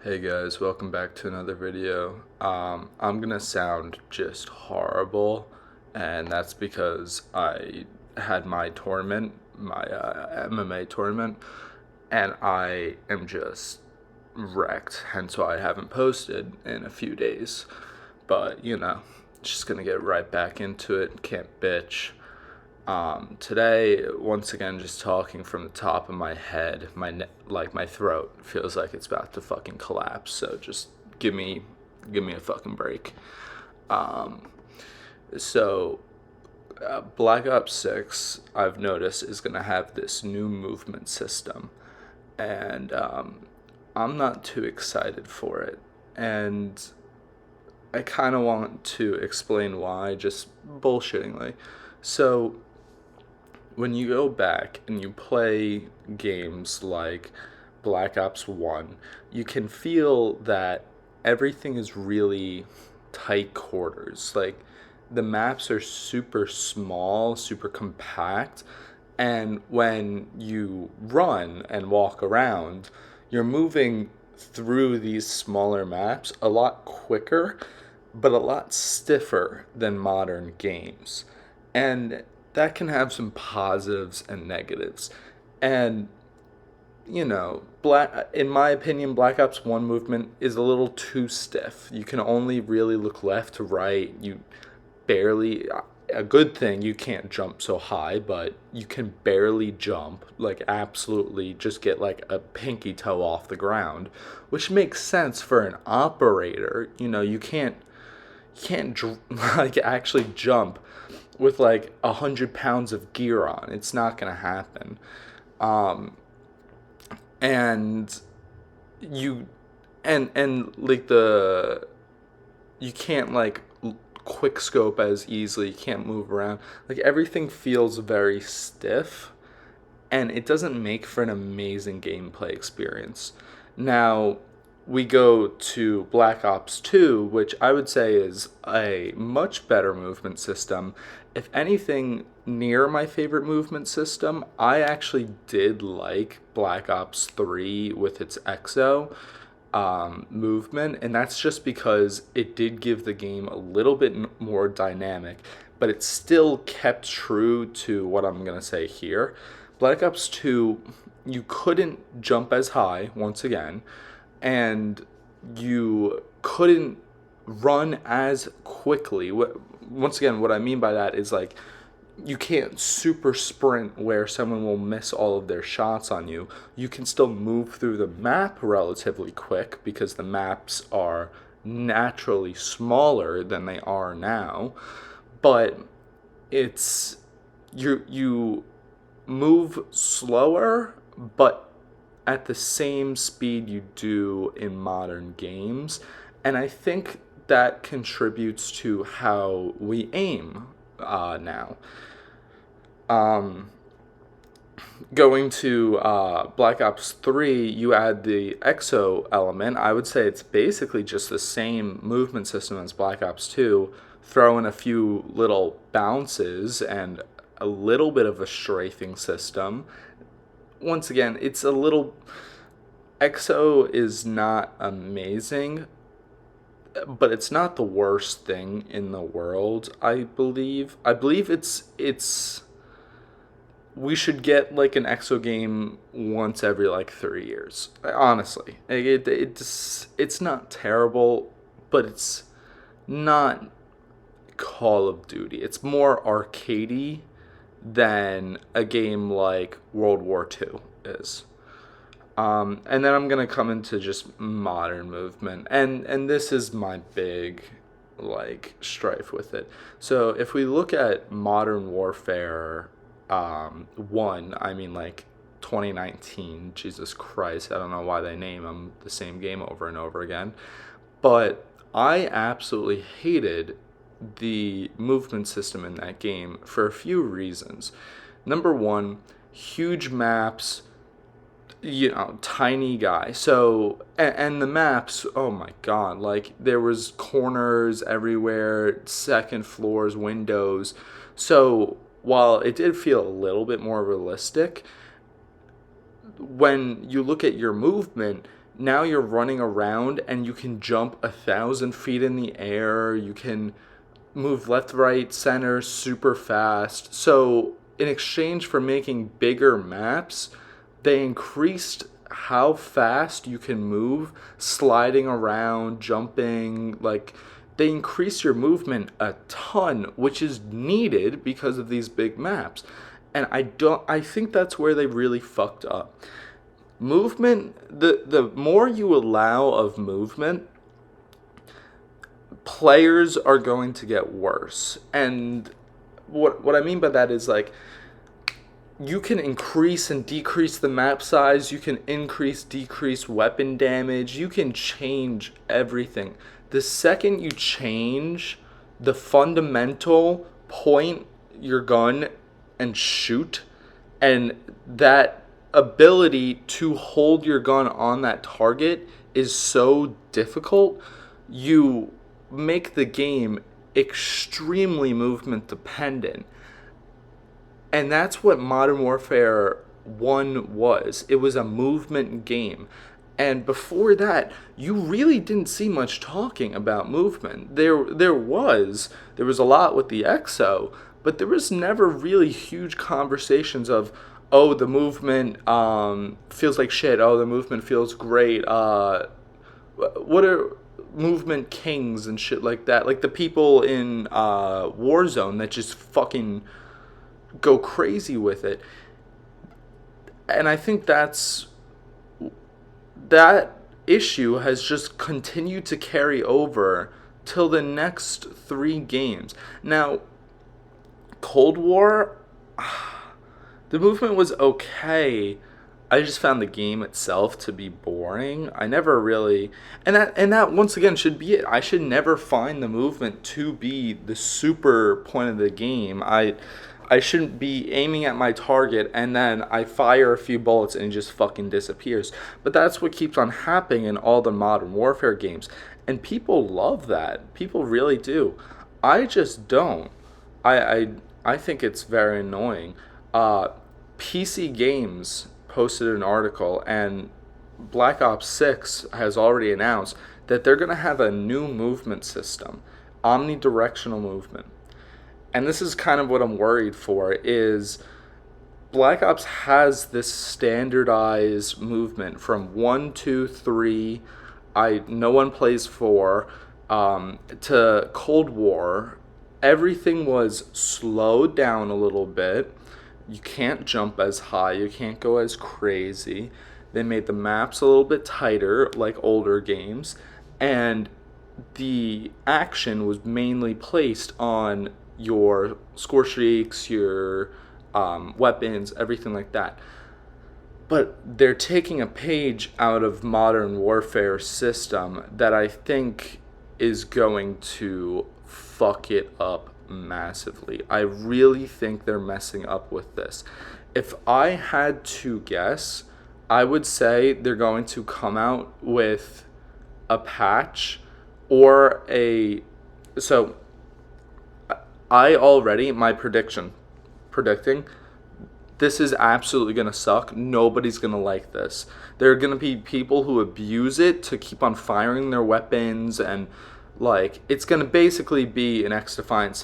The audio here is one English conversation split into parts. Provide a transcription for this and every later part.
Hey guys, welcome back to another video. I'm gonna sound just horrible, and that's because I had my tournament, my MMA tournament, and I am just wrecked, hence why I haven't posted in a few days. But, just gonna get right back into it, can't bitch. Today, once again, just talking from the top of my head, my throat feels like it's about to fucking collapse. So just give me a fucking break. Um, so Black Ops 6, I've noticed, is gonna have this new movement system, and I'm not too excited for it. And I kind of want to explain why, just bullshittingly. So when you go back and you play games like Black Ops 1, you can feel that everything is really tight quarters. Like, the maps are super small, super compact, and when you run and walk around, you're moving through these smaller maps a lot quicker, but a lot stiffer than modern games. And that can have some positives and negatives. And in my opinion, Black Ops 1 movement is a little too stiff. You can only really look left to right. You barely, a good thing, you can't jump so high, but you can barely jump, like absolutely just get like a pinky toe off the ground, which makes sense for an operator. You can't like actually jump with like 100 pounds of gear on. It's not gonna happen. Um, and you and like the you can't like quick scope as easily. You can't move around. Like, everything feels very stiff, and it doesn't make for an amazing gameplay experience. Now, we go to Black Ops 2, which I would say is a much better movement system. If anything, near my favorite movement system, I actually did like Black Ops 3 with its EXO movement, and that's just because it did give the game a little bit more dynamic, but it still kept true to what I'm going to say here. Black Ops 2, you couldn't jump as high, once again, and you couldn't run as quickly. Once again, what I mean by that is, like, you can't super sprint where someone will miss all of their shots on you. You can still move through the map relatively quick because the maps are naturally smaller than they are now, but it's you move slower, but at the same speed you do in modern games. And I think that contributes to how we aim now. Um, Going to Black Ops 3, you add the exo element. I would say it's basically just the same movement system as Black Ops 2. Throw in a few little bounces and a little bit of a strafing system. Once again, it's a little. EXO is not amazing, but it's not the worst thing in the world, I believe. I believe it's we should get like an EXO game once every like 3 years. Honestly, it's not terrible, but it's not Call of Duty. It's more arcadey than a game like World War II is. And then I'm gonna come into just modern movement, and this is my big like strife with it. So if we look at Modern Warfare, one, I mean, like, 2019, Jesus Christ, I don't know why they name them the same game over and over again, but I absolutely hated the movement system in that game for a few reasons. Number one, huge maps, tiny guy. So, and the maps, oh my god, like, there was corners everywhere, second floors, windows. So while it did feel a little bit more realistic, when you look at your movement, now you're running around and you can jump 1,000 feet in the air. You can move left, right, center super fast. So, in exchange for making bigger maps, they increased how fast you can move, sliding around, jumping. Like, they increase your movement a ton, which is needed because of these big maps. And I think that's where they really fucked up. Movement, the more you allow of movement, players are going to get worse. And what I mean by that is, like, you can increase and decrease the map size, you can increase, decrease weapon damage, you can change everything. The second you change the fundamental point your gun and shoot, and that ability to hold your gun on that target is so difficult, you make the game extremely movement dependent. And that's what Modern Warfare 1 was. It was a movement game. And before that, you really didn't see much talking about movement. There was a lot with the EXO, but there was never really huge conversations of, oh, the movement feels like shit. Oh, the movement feels great. What are movement kings and shit like that? Like the people in Warzone that just fucking go crazy with it. And I think that issue has just continued to carry over till the next 3 games. Now, Cold War, the movement was okay. I just found the game itself to be boring. I never really, and that once again should be it. I should never find the movement to be the super point of the game. I shouldn't be aiming at my target and then I fire a few bullets and it just fucking disappears. But that's what keeps on happening in all the Modern Warfare games. And people love that. People really do. I just don't. I think it's very annoying. PC Games posted an article, and Black Ops 6 has already announced that they're going to have a new movement system, omnidirectional movement. And this is kind of what I'm worried for, is Black Ops has this standardized movement from 1, 2, 3, no one plays 4, to Cold War. Everything was slowed down a little bit. You can't jump as high, you can't go as crazy. They made the maps a little bit tighter, like older games, and the action was mainly placed on your score streaks, your weapons, everything like that. But they're taking a page out of Modern Warfare system that I think is going to fuck it up massively. I really think they're messing up with this. If I had to guess, I would say they're going to come out with a patch or a. So, my predicting, this is absolutely going to suck. Nobody's going to like this. There are going to be people who abuse it to keep on firing their weapons, and like it's going to basically be an X-Defiant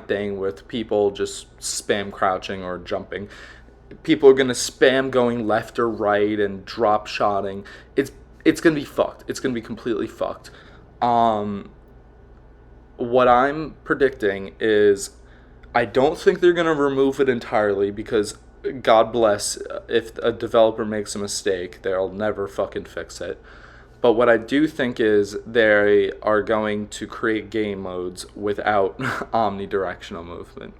thing with people just spam crouching or jumping. People are going to spam going left or right and drop shotting. It's going to be fucked. It's going to be completely fucked. What I'm predicting is I don't think they're going to remove it entirely, because God bless, if a developer makes a mistake, they'll never fucking fix it. But what I do think is they are going to create game modes without omnidirectional movement.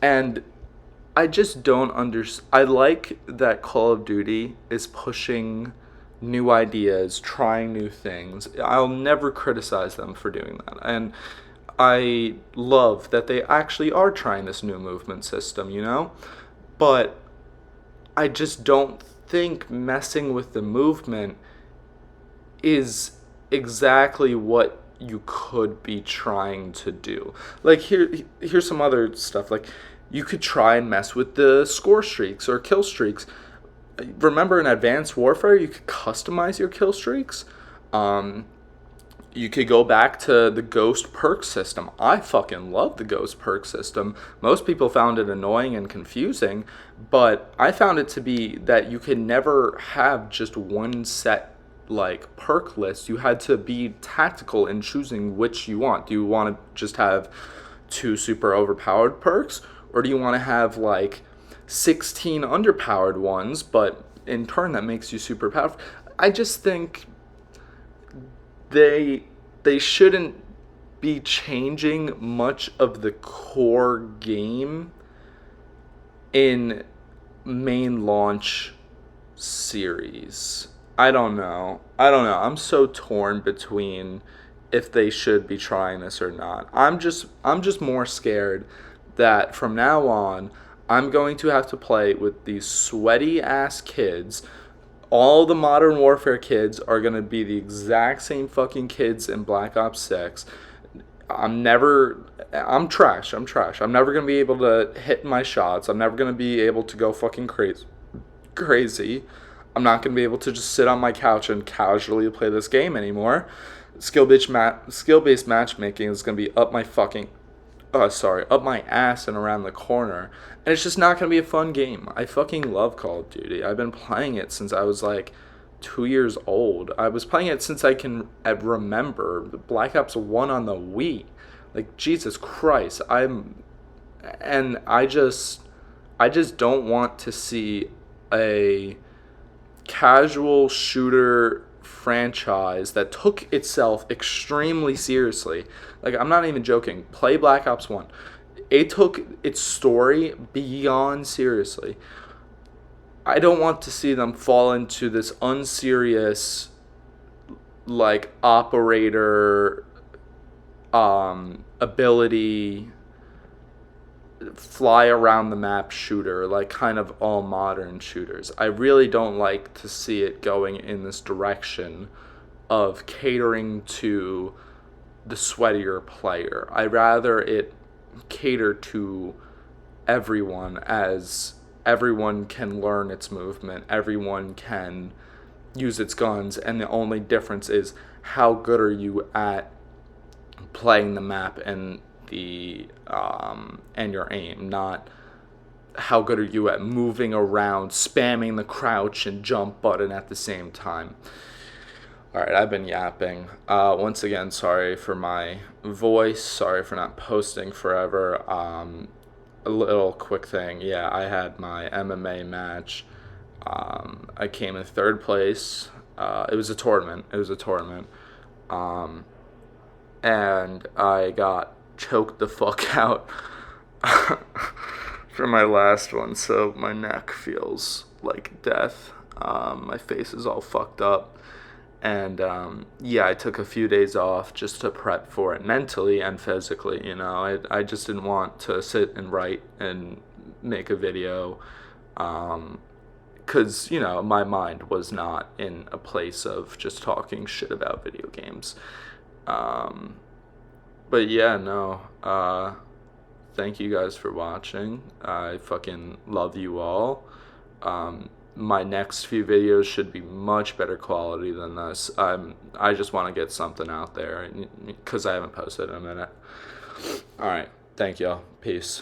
And I just don't understand. I like that Call of Duty is pushing new ideas, trying new things. I'll never criticize them for doing that. And I love that they actually are trying this new movement system, you know? But I just don't think messing with the movement is exactly what you could be trying to do. Like here's some other stuff. Like you could try and mess with the score streaks or kill streaks. remember in Advanced Warfare, you could customize your kill streaks. Um, you could go back to the ghost perk system. I fucking love the ghost perk system. Most people found it annoying and confusing, but I found it to be that you could never have just one set like perk list. You had to be tactical in choosing which you want. Do you want to just have two super overpowered perks, or do you want to have like 16 underpowered ones, but in turn that makes you super powerful? I just think they shouldn't be changing much of the core game in main launch series. I don't know. I'm so torn between if they should be trying this or not. I'm just more scared that from now on I'm going to have to play with these sweaty ass kids. All the Modern Warfare kids are going to be the exact same fucking kids in Black Ops 6. I'm trash. I'm never going to be able to hit my shots. I'm never going to be able to go fucking crazy. I'm not going to be able to just sit on my couch and casually play this game anymore. Skill-based matchmaking is going to be up my ass and around the corner. And it's just not going to be a fun game. I fucking love Call of Duty. I've been playing it since I was like 2 years old. I was playing it since I can remember. Black Ops 1 on the Wii. Like, Jesus Christ. I just don't want to see a casual shooter franchise that took itself extremely seriously. Like, I'm not even joking. Play Black Ops 1. It took its story beyond seriously. I don't want to see them fall into this unserious, like, operator ability fly around the map shooter, like kind of all modern shooters. I really don't like to see it going in this direction of catering to the sweatier player. I'd rather it cater to everyone, as everyone can learn its movement, everyone can use its guns, and the only difference is how good are you at playing the map and and your aim, not how good are you at moving around, spamming the crouch and jump button at the same time. Alright, I've been yapping. Once again, sorry for my voice, sorry for not posting forever. A little quick thing, yeah, I had my MMA match. I came in third place. It was a tournament. And I got choked the fuck out for my last one, so my neck feels like death. My face is all fucked up, and yeah, I took a few days off just to prep for it mentally and physically. You know, I just didn't want to sit and write and make a video, because you know my mind was not in a place of just talking shit about video games. But yeah, no, thank you guys for watching. I fucking love you all. My next few videos should be much better quality than this. I just want to get something out there because I haven't posted in a minute. Alright, thank y'all. Peace.